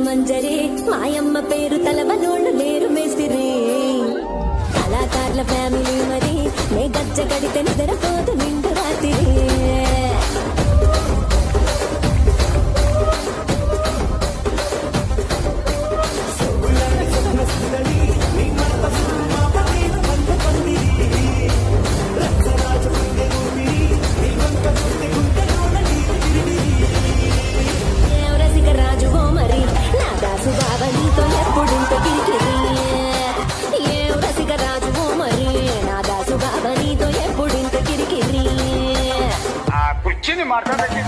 మంజరే మాయమ్మ పేరు తలవనోళ్ళు లేరు మేస్తిరి కళాకారుల ఫ్యామిలీ మరి నే గజ్జ గడితే నిద్రపోదు నిండు రాత్రి కుర్చీని మాట్లాడబెట్టి